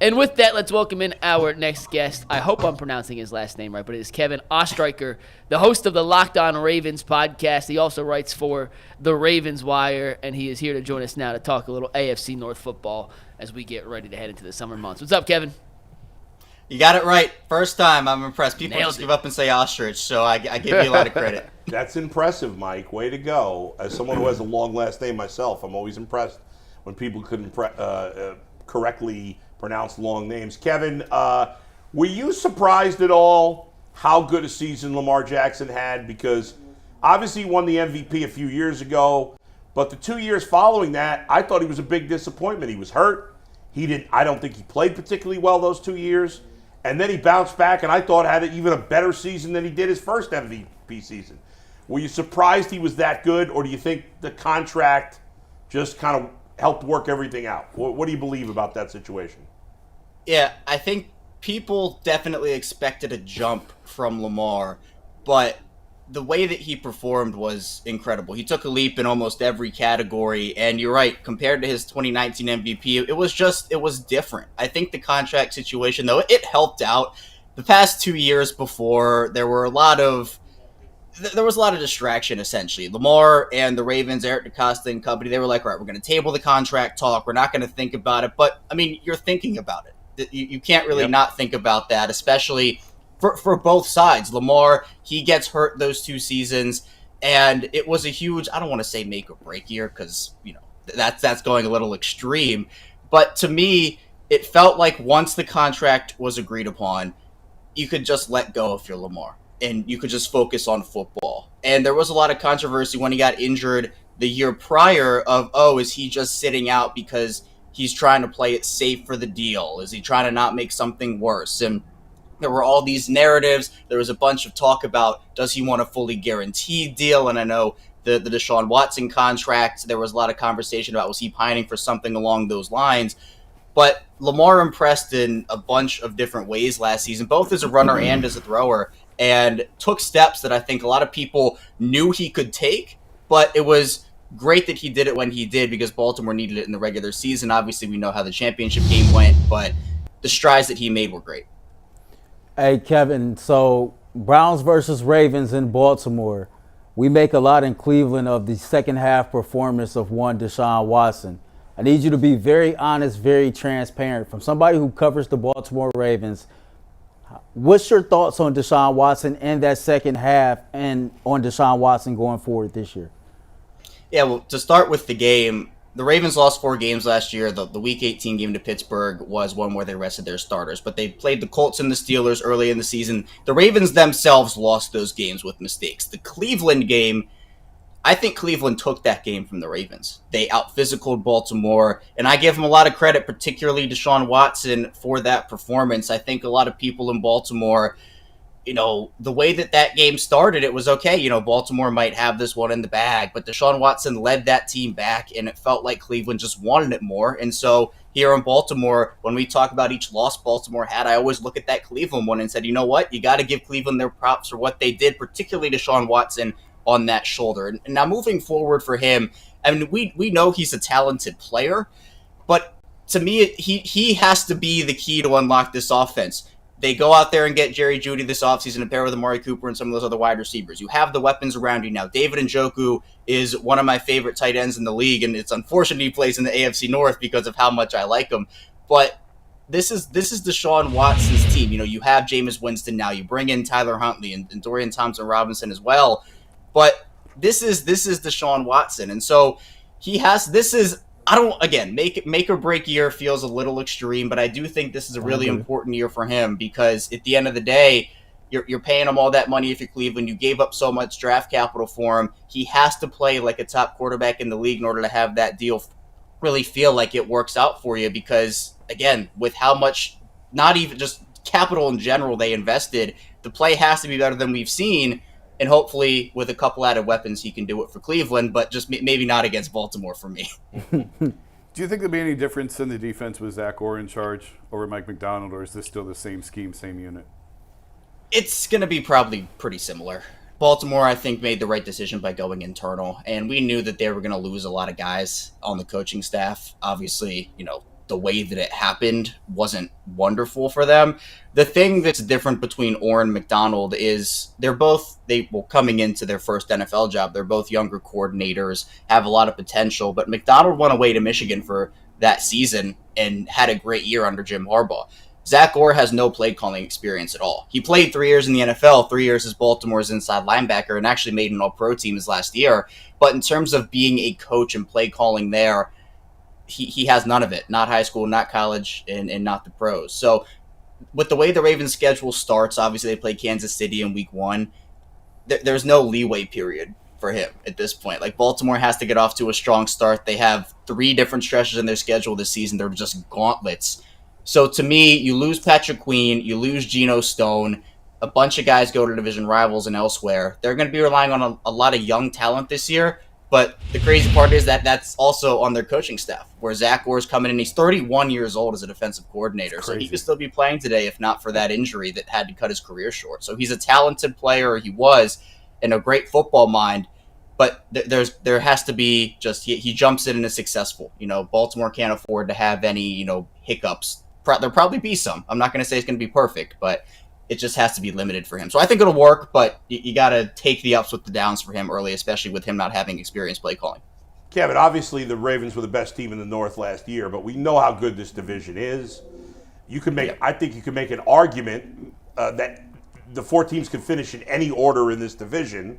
And with that, let's welcome in our next guest. I hope I'm pronouncing his last name right, but it is Kevin Ostreicher, the host of the Locked On Ravens podcast. He also writes for the Ravens Wire, and he is here to join us now to talk a little AFC North football as we get ready to head into the summer months. What's up, Kevin? You got it right. First time. I'm impressed. People just give up and say ostrich, so I give you a lot of credit. That's impressive, Mike. Way to go. As someone who has a long last name myself, I'm always impressed when people couldn't correctly pronounce long names. Kevin, were you surprised at all how good a season Lamar Jackson had? Because obviously he won the MVP a few years ago, but the 2 years following that, I thought he was a big disappointment. He was hurt. I don't think he played particularly well those 2 years. And then he bounced back, and I thought had even a better season than he did his first MVP season. Were you surprised he was that good, or do you think the contract just kind of helped work everything out? What do you believe about that situation? Yeah, I think people definitely expected a jump from Lamar, but the way that he performed was incredible. He took a leap in almost every category, and you're right, compared to his 2019 MVP, it was different. I think the contract situation, though, it helped out. The past 2 years before, there was a lot of distraction, essentially. Lamar and the Ravens, Eric DeCosta and company, they were like, all right, we're going to table the contract talk. We're not going to think about it. But, I mean, you're thinking about it. You can't really not think about that, especially for both sides. Lamar, he gets hurt those 2 seasons, and it was a huge, I don't want to say make or break year because, that's going a little extreme. But to me, it felt like once the contract was agreed upon, you could just let go if you're Lamar, and you could just focus on football. And there was a lot of controversy when he got injured the year prior of, is he just sitting out because he's trying to play it safe for the deal? Is he trying to not make something worse? And there were all these narratives. There was a bunch of talk about, does he want a fully guaranteed deal? And I know the Deshaun Watson contract, there was a lot of conversation about, was he pining for something along those lines? But Lamar impressed in a bunch of different ways last season, both as a runner and as a thrower, and took steps that I think a lot of people knew he could take, but it was great that he did it when he did because Baltimore needed it in the regular season. Obviously, we know how the championship game went, but the strides that he made were great. Hey, Kevin, so Browns versus Ravens in Baltimore. We make a lot in Cleveland of the second half performance of one Deshaun Watson. I need you to be very honest, very transparent. From somebody who covers the Baltimore Ravens, what's your thoughts on Deshaun Watson and that second half and on Deshaun Watson going forward this year? Yeah, well, to start with the game, the Ravens lost 4 games last year. The Week 18 game to Pittsburgh was one where they rested their starters, but they played the Colts and the Steelers early in the season. The Ravens themselves lost those games with mistakes. The Cleveland game, I think Cleveland took that game from the Ravens. They out-physicaled Baltimore, and I give them a lot of credit, particularly Deshaun Watson, for that performance. I think a lot of people in Baltimore, the way that game started, it was okay. Baltimore might have this one in the bag, but Deshaun Watson led that team back, and it felt like Cleveland just wanted it more. And so here in Baltimore, when we talk about each loss Baltimore had, I always look at that Cleveland one and said, you know what? You got to give Cleveland their props for what they did, particularly Deshaun Watson on that shoulder. And now moving forward for him, I mean, we know he's a talented player, but to me, he has to be the key to unlock this offense. They go out there and get Jerry Jeudy this offseason and pair with Amari Cooper and some of those other wide receivers. You have the weapons around you now. David Njoku is one of my favorite tight ends in the league, and it's unfortunate he plays in the AFC North because of how much I like him. But this is Deshaun Watson's team. You have Jameis Winston now. You bring in Tyler Huntley and Dorian Thompson-Robinson as well. But this is Deshaun Watson. And so make or break year feels a little extreme, but I do think this is a really important year for him because at the end of the day, you're paying him all that money if you're Cleveland. You gave up so much draft capital for him. He has to play like a top quarterback in the league in order to have that deal really feel like it works out for you because, again, with how much, not even just capital in general they invested, the play has to be better than we've seen. And hopefully, with a couple added weapons, he can do it for Cleveland, but just maybe not against Baltimore for me. Do you think there'd be any difference in the defense with Zach Orr in charge over Mike McDonald, or is this still the same scheme, same unit? It's going to be probably pretty similar. Baltimore, I think, made the right decision by going internal, and we knew that they were going to lose a lot of guys on the coaching staff. Obviously, the way that it happened wasn't wonderful for them. The thing that's different between Orr and McDonald is coming into their first NFL job, they're both younger coordinators, have a lot of potential, but McDonald went away to Michigan for that season and had a great year under Jim Harbaugh. Zach Orr has no play calling experience at all. He played 3 years in the NFL, 3 years as Baltimore's inside linebacker, and actually made an all-pro team his last year. But in terms of being a coach and play calling there, he has none of it. Not high school, not college, and not the pros. So with the way the Ravens schedule starts, obviously they play Kansas City in week 1. There's no leeway period for him at this point. Like, Baltimore has to get off to a strong start. They have 3 different stretches in their schedule this season. They're just gauntlets. So to me, you lose Patrick Queen, you lose Geno Stone, a bunch of guys go to division rivals and elsewhere. They're going to be relying on a lot of young talent this year, but the crazy part is that that's also on their coaching staff, where Zach Orr's coming in. He's 31 years old as a defensive coordinator, so he could still be playing today if not for that injury that had to cut his career short. So he's a talented player, he was, and a great football mind, but there has to be just, he jumps in and is successful. Baltimore can't afford to have any, hiccups. There'll probably be some. I'm not going to say it's going to be perfect, but it just has to be limited for him. So I think it'll work, but you got to take the ups with the downs for him early, especially with him not having experience play calling. Kevin, obviously the Ravens were the best team in the North last year, but we know how good this division is. I think you can make an argument that the 4 teams can finish in any order in this division.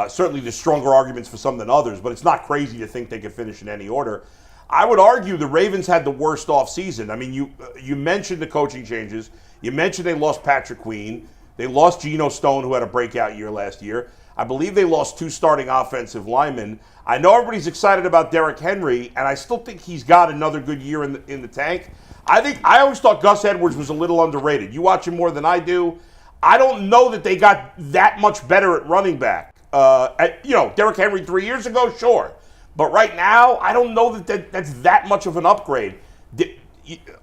Certainly there's stronger arguments for some than others, but it's not crazy to think they can finish in any order. I would argue the Ravens had the worst offseason. I mean, you mentioned the coaching changes. You mentioned they lost Patrick Queen. They lost Geno Stone, who had a breakout year last year. I believe they lost 2 starting offensive linemen. I know everybody's excited about Derrick Henry, and I still think he's got another good year in the tank. I always thought Gus Edwards was a little underrated. You watch him more than I do. I don't know that they got that much better at running back. Derrick Henry 3 years ago, sure. But right now, I don't know that's that much of an upgrade.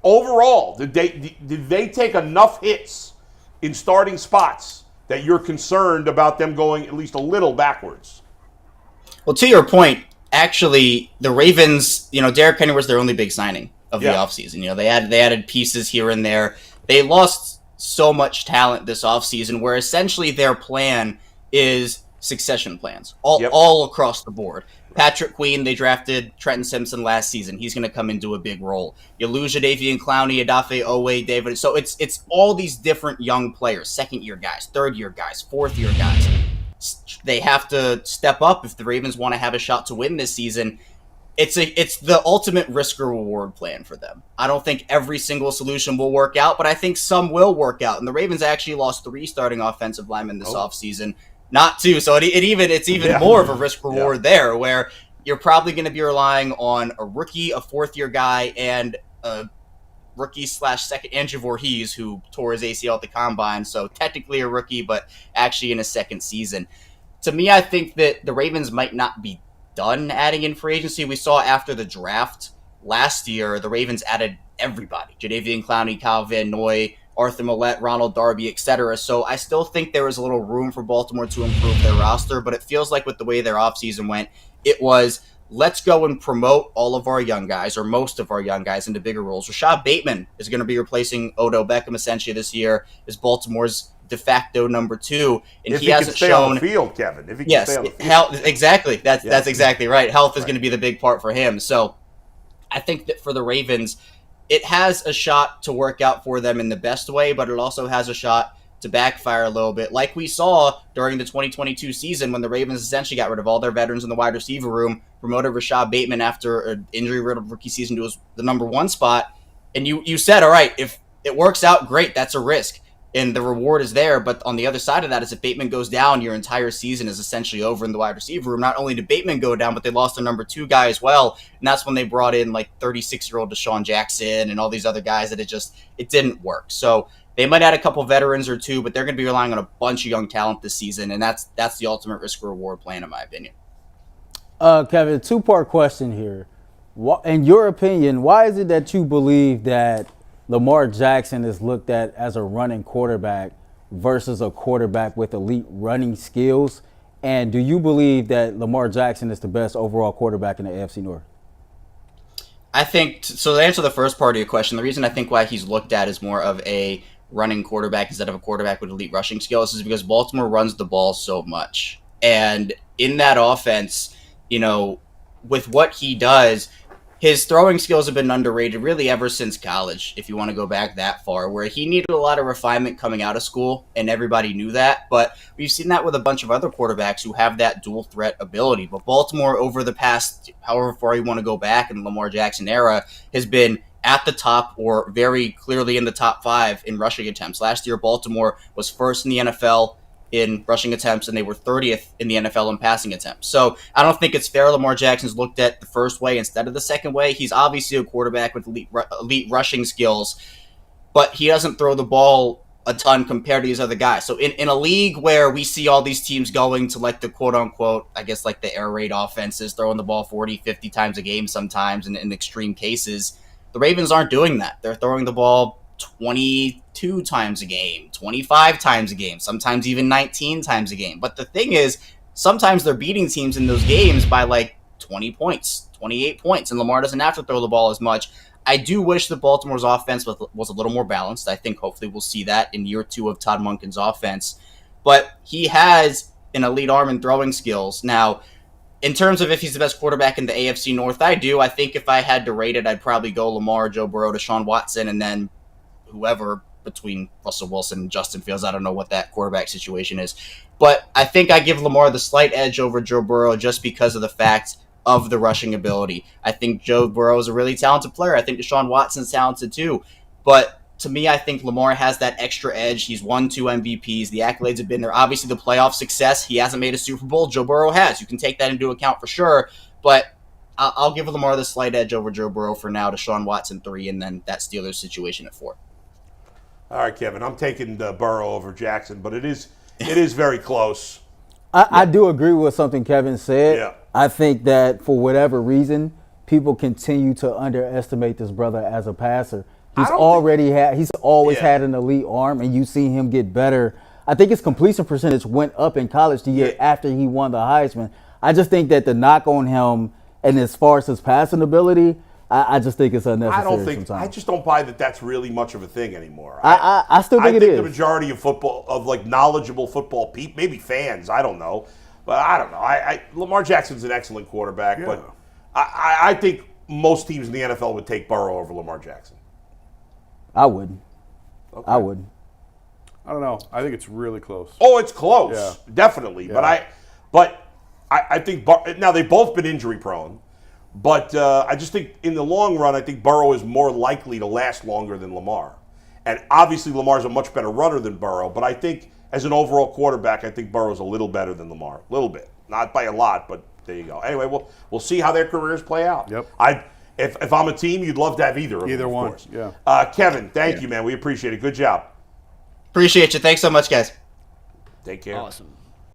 Overall, did they take enough hits in starting spots that you're concerned about them going at least a little backwards? Well, to your point, actually, the Ravens, Derrick Henry was their only big signing of the offseason. They added pieces here and there. They lost so much talent this offseason, where essentially their plan is succession plans all across the board. Patrick Queen, they drafted Trenton Simpson last season. He's going to come into a big role. You lose Jadeveon Clowney, Odafe Owe, David. So it's all these different young players, second-year guys, third-year guys, fourth-year guys. They have to step up if the Ravens want to have a shot to win this season. It's the ultimate risk or reward plan for them. I don't think every single solution will work out, but I think some will work out. And the Ravens actually lost 3 starting offensive linemen this offseason. Not 2, so it's even more of a risk reward there, where you're probably going to be relying on a rookie, a 4th-year guy, and a rookie/second, Andrew Voorhees, who tore his ACL at the combine, so technically a rookie, but actually in his second season. To me, I think that the Ravens might not be done adding in free agency. We saw after the draft last year, the Ravens added everybody: Jadeveon Clowney, Kyle Van Noy, Arthur Millette, Ronald Darby, etc. So I still think there was a little room for Baltimore to improve their roster, but it feels like with the way their offseason went, it was, let's go and promote all of our young guys, or most of our young guys, into bigger roles. Rashad Bateman is going to be replacing Odell Beckham essentially this year as Baltimore's de facto number 2, and if he hasn't can stay shown on the field, Kevin. If he can stay on the field. Exactly. That's exactly right. Health is going to be the big part for him. So I think that for the Ravens, it has a shot to work out for them in the best way, but it also has a shot to backfire a little bit, like we saw during the 2022 season when the Ravens essentially got rid of all their veterans in the wide receiver room, promoted Rashad Bateman after an injury-riddled rookie season to the number 1 spot, and you said, all right, if it works out, great, that's a risk, and the reward is there, but on the other side of that is if Bateman goes down, your entire season is essentially over in the wide receiver room. Not only did Bateman go down, but they lost their number 2 guy as well, and that's when they brought in like 36-year-old Deshaun Jackson and all these other guys that it didn't work. So they might add a couple veterans or 2, but they're going to be relying on a bunch of young talent this season, and that's the ultimate risk-reward plan, in my opinion. Kevin, 2-part question here. In your opinion, why is it that you believe that Lamar Jackson is looked at as a running quarterback versus a quarterback with elite running skills? And do you believe that Lamar Jackson is the best overall quarterback in the AFC North? I think, so to answer the first part of your question, the reason I think why he's looked at as more of a running quarterback instead of a quarterback with elite rushing skills is because Baltimore runs the ball so much. And in that offense, with what he does, his throwing skills have been underrated really ever since college, if you want to go back that far, where he needed a lot of refinement coming out of school, and everybody knew that. But we've seen that with a bunch of other quarterbacks who have that dual threat ability. But Baltimore, over the past, however far you want to go back in the Lamar Jackson era, has been at the top or very clearly in the top 5 in rushing attempts. Last year, Baltimore was first in the NFL in rushing attempts, and they were 30th in the NFL in passing attempts. So I don't think it's fair Lamar Jackson's looked at the first way instead of the second way. He's obviously a quarterback with elite rushing skills, but he doesn't throw the ball a ton compared to these other guys. So in a league where we see all these teams going to like the quote-unquote, I guess like the air raid offenses, throwing the ball 40, 50 times a game sometimes in extreme cases, the Ravens aren't doing that. They're throwing the ball 22 times a game, 25 times a game, sometimes even 19 times a game. But the thing is, sometimes they're beating teams in those games by like 20 points, 28 points, and Lamar doesn't have to throw the ball as much. I do wish that Baltimore's offense was a little more balanced. I think hopefully we'll see that in year 2 of Todd Monken's offense. But he has an elite arm and throwing skills. Now, in terms of if he's the best quarterback in the AFC North, I do. I think if I had to rate it, I'd probably go Lamar, Joe Burrow, Deshaun Watson, and then whoever between Russell Wilson and Justin Fields. I don't know what that quarterback situation is. But I think I give Lamar the slight edge over Joe Burrow just because of the fact of the rushing ability. I think Joe Burrow is a really talented player. I think Deshaun Watson's talented too. But to me, I think Lamar has that extra edge. He's won 2 MVPs. The accolades have been there. Obviously, the playoff success. He hasn't made a Super Bowl. Joe Burrow has. You can take that into account for sure. But I'll give Lamar the slight edge over Joe Burrow for now. Deshaun Watson 3, and then that Steelers situation at 4. All right, Kevin. I'm taking Burrow over Jackson, but it is very close. I do agree with something Kevin said. Yeah. I think that for whatever reason, people continue to underestimate this brother as a passer. He's always had an elite arm, and you see him get better. I think his completion percentage went up in college the year after he won the Heisman. I just think that the knock on him, and as far as his passing ability, I just think it's unnecessary sometimes. I just don't buy that that's really much of a thing anymore. I still think it is. I think the majority of football, of like knowledgeable football people, maybe fans, I don't know. But I don't know. Lamar Jackson's an excellent quarterback, but I think most teams in the NFL would take Burrow over Lamar Jackson. I wouldn't. Okay. I wouldn't. I don't know. I think it's really close. Oh, it's close, definitely. Yeah. But I think now they've both been injury prone. But I just think in the long run, I think Burrow is more likely to last longer than Lamar. And obviously Lamar's a much better runner than Burrow, but I think as an overall quarterback, I think Burrow's a little better than Lamar. A little bit. Not by a lot, but there you go. Anyway, we'll see how their careers play out. Yep. If I'm a team, you'd love to have either of them, of one, course. yeah. Kevin, thank you, man. We appreciate it. Good job. Appreciate you. Thanks so much, guys. Take care. Awesome.